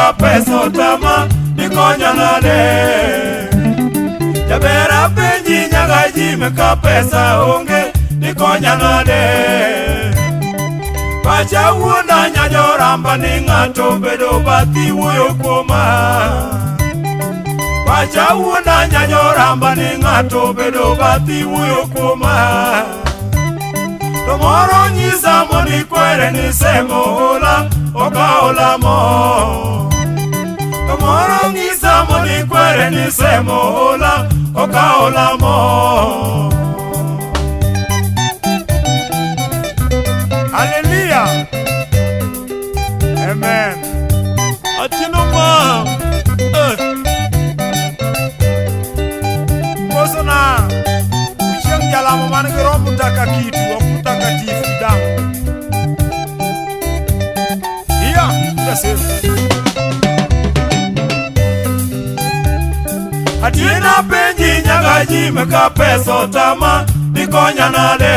ka pesa tama nikonya nade. Jabera penji nyaga jime ka pesa onge nikonya nade. Pacha wuona nyanyoramba ni ng'ato bedo bathi wuoyo kuoma. Pacha wuona nyanyoramba ni ng'ato bedo bathi wuoyo kuoma. To moro nyisa moni kwere ni semo hola oka hola mo. To moro nyisa moni kwere ni semo hola oka hola mo. Hallelujah. Amen. Atino ma. Kosona. Uchiang jala mama ngiro mutaka kitu wakutaka tifida. Iya, that's Atina penji nyaga jime ka pesa tama nikonya nade.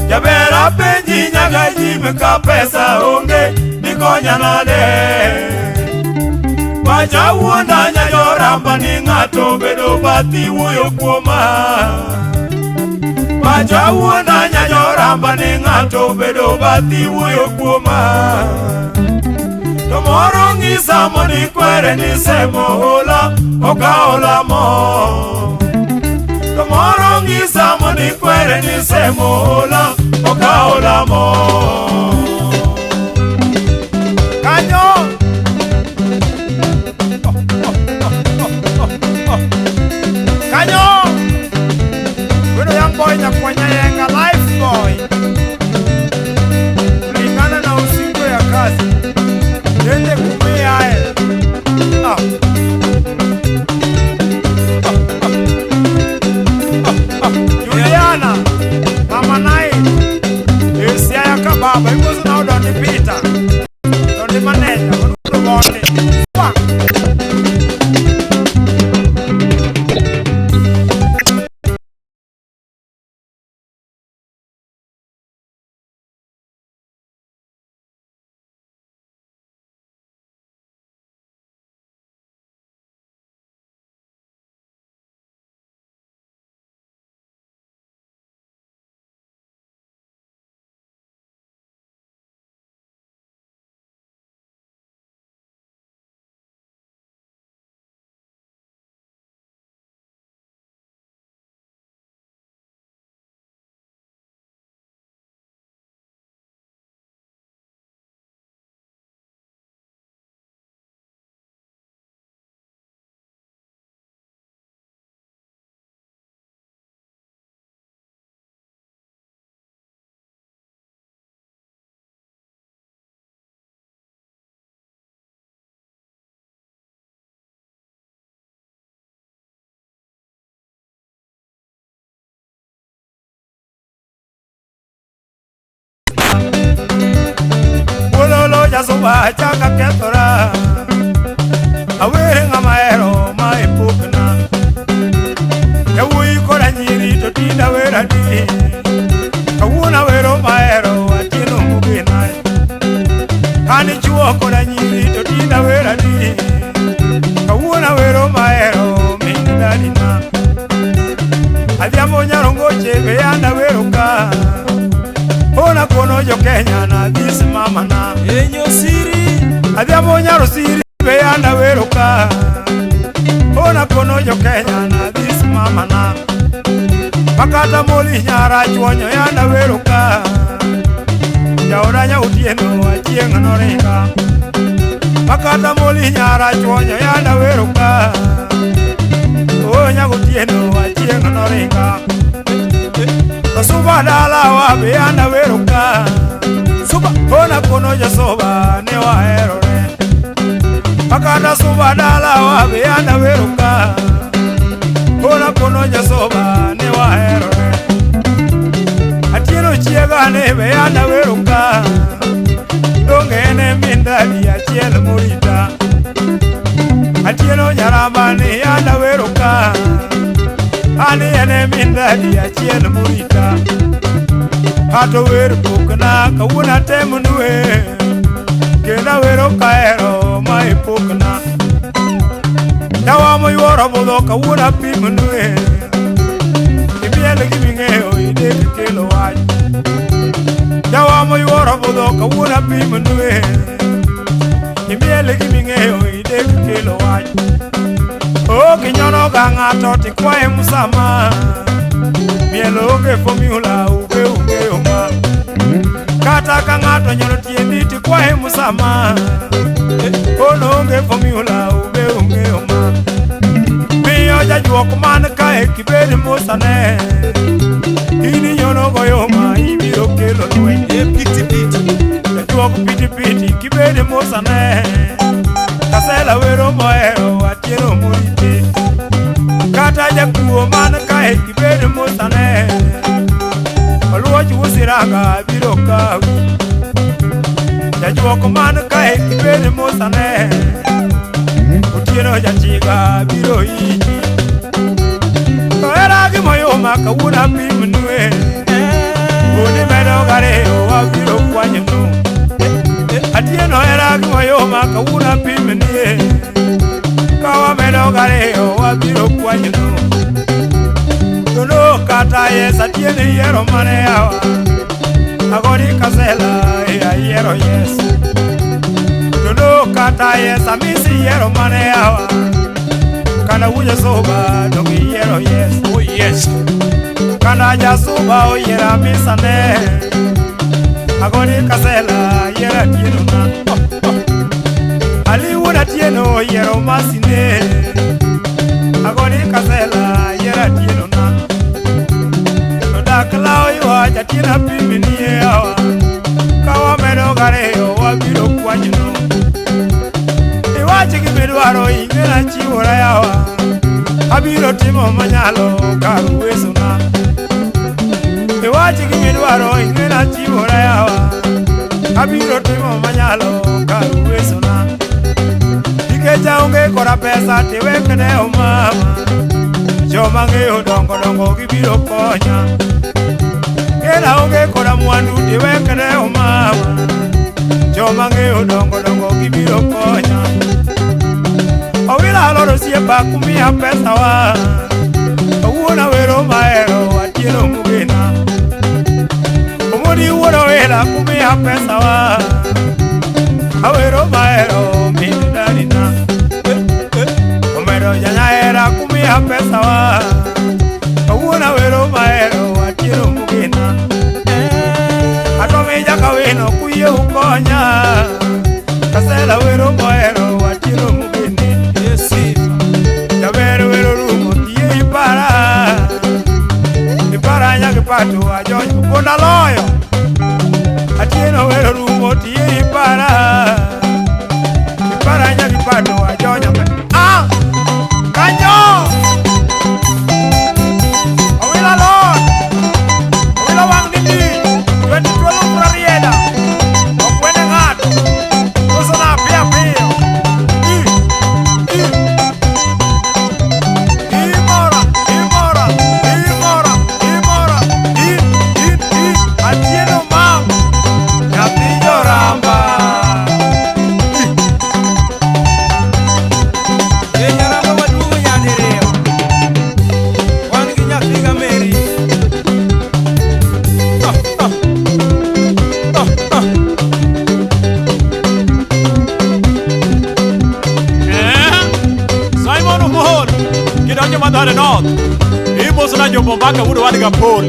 Jabera penji nyaga jime ka pesa onge nikonya nade. Pacha wuona nyanyoramba ni ng'ato bedo bathi wuoyo kuoma. Pacha wuona nyanyoramba ni ng'ato bedo bathi wuoyo kuoma. To moro ng'isa moni kwere ni semo hola oka hola mo. To moro ng'isa moni kwere ni semo hola oka hola mo. Kanyo Kanyo Wino young boy nyakwanya yenga life boy. Kulingana na usingo ya kazi Yende kumea ae. Juliana Mama Nai Esi ya kababa Iwozu na udoni pita Dondi maneja Wanudu mwone Swang Suba chaka ketora Awere ngamaero maipukna Yawui kora nyiri to tinda wera di Kawuna wero maero atino mugina Kani chuo kora nyiri to tinda wera di Kawuna wero maero minda dina Adhiamo nyarongo chebe yanda wero ka Ona kono jo Kenya na this mama na Enyo siri Adhiamo nyaro siri Beyanda weroka Ona kono jo Kenya na this mama na Makata moli nyara chuonyo yanda weroka Jaoranya utieno achieng noringa Makata moli nyara chuonyo yanda weroka Onya utieno achieng noringa Suba dala wa beyanda weruka Suba ona kono ja soba ne wa erore Makata suba dala wa beyanda weruka Ona kono ja soba ne wa erore Atieno chiega ne beyanda weruka Dongene mindali achiel murita Atieno nyaramba ne yanda weruka Ani ene mindadi achiel murita Hato wer bukna kawuna temunwe kenda wero kaero mai pokna dawa mo yoro bodo ka wura pimnue ibiele gimingeo ide kelo waj dawa mo yoro bodo ka wura pimnue ibiele gimingeo ide kelo waj o kinyono ga ngato tikwae musama mielo ge formula ube uma kata ka ngato nyono tiendi tikwae musama ono ge formula ube uma miyo jajuok man kae kibedi musane ini nyono goyoma ibiro kelo lweny piti piti jajuok piti piti kibedi musane kasela wero moero atieno morite kata jakuo man kae kibedi musane oluoch usiraga biro kawi jajuok man kae kibedi musane utieno jachiga biro iji to era gimoyoma kawuna pimnue uni medo gareo wabiro kwanyenu atieno era gimoyoma kawuna pimnie kawa medo gareo wabiro kwanyenu tono kata yesa tiene yero mane yawa agori kasela ya yero yes tono kata yesa misi yero mane yawa kana uja soba dongi yero yes oh yes kana ja soba o yera misane agori kasela yera tieno na ali wona tieno yero masine agori kasela yera tieno na ndakala yo aja tiena piminie yawa kawa medo gareo wabiro kwanyino iwachi gimedwaro ingena chiwora yawa abiro timo manyalo karuwesona iwachi gimedwaro ingena chiwora yawa abiro timo manyalo karuwesona ikeja onge kora pesa tiwekne o mama joma ng'eyo dongo dongo gibiro konya kena onge kora mwandu tiwekne o mama joma ng'eyo dongo dongo gibiro konya owila loro siepa kumia pesa wa owuona wero maero atieno mugena omoni wuoro wela kumia pesa wa awero maero mindarina omero janyahera kumia pesa wa owuona wero maero atieno mugena atomija kawino kuye ukonya kasela wero maero atieno mugeni jaber wero rumo tie ipara nyagipato ajony kuponda loyo atieno wero rumo tie ipara nyagipato ajony kanyo owila wang nini 2012 prarieda okwene ng'ato kosona pia pio atieno mam nyathi joramba jaramba maduong' nyadiriyo wan gi nyathi Gameri Simon Omohon kidonjo madhare noth imosona jopo mbaka wudo wadga pol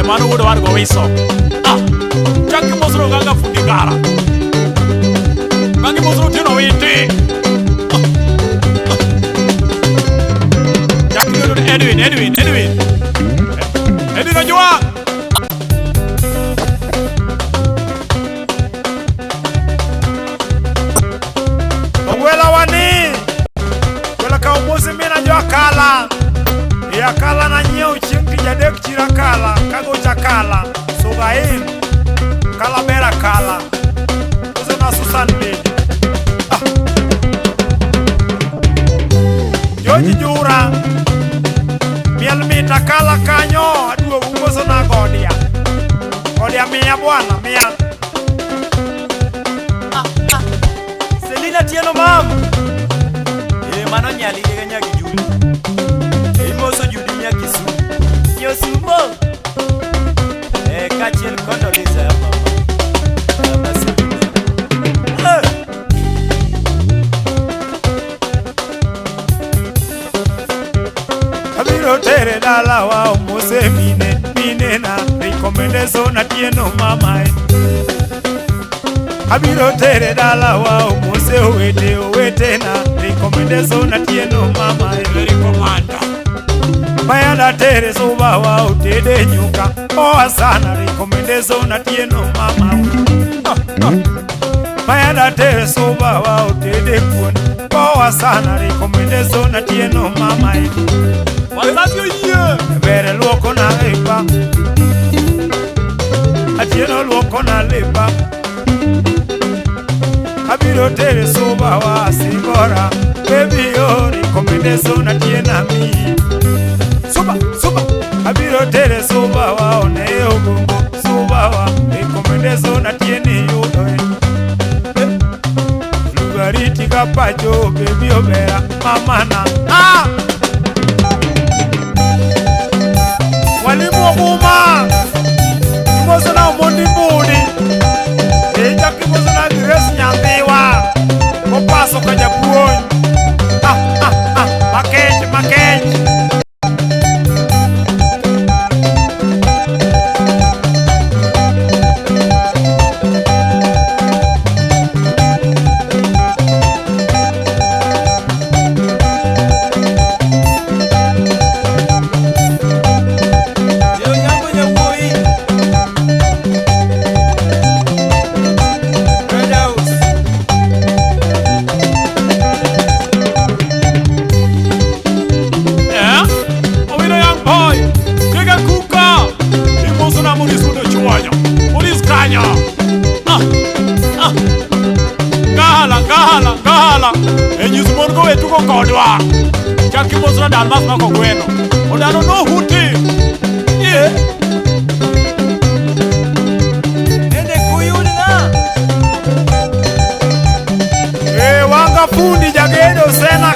mano wudo wadgo wiso chaki mosro ganga fundi gara gangi mosro tino witi chaki yodo Edwin ojua owela wani wela ka umosi mina jo akala akala na nyeo chieng' jadek chira kala kagocha kala sugain kala bera kala usena Susan Bedi Joji Jura miel mita kala kanyo aduo usena Godia mia bwana mia Achielo mam mano nyali ye nyagi juli moso judi nyagi su nyosumo kachiel kondo liza mama abiro tere dala wa mose mine na recommendation na tieno mama abiro tere dala wa mose owete na recommendation na tieno mama recommanda mayanda tere suba wa utede nyuka asana recommendation na tieno mama mayanda tere suba wa utede kuon asana recommendation na tieno mama Wasafio ye bere luoko na lepa atieno luoko na lepa abiro tere suba wa singora baby yo recommendation na tiena mi suba abiro tere suba wa one ogongo suba wa recommendation na tieni yudo lugariti kapacho baby obera mamana Walimu Obuma Kimoso na Omondi Mbudi Eja kimoso na Grace Nyambiwa Kopaso Kajapuoni Makenji Ngala Enyis mongo wetu ko kodwa Chaki mosra dalmas mako gweno Odano no huti Ende kuyudi na wanga fundi jagedo sena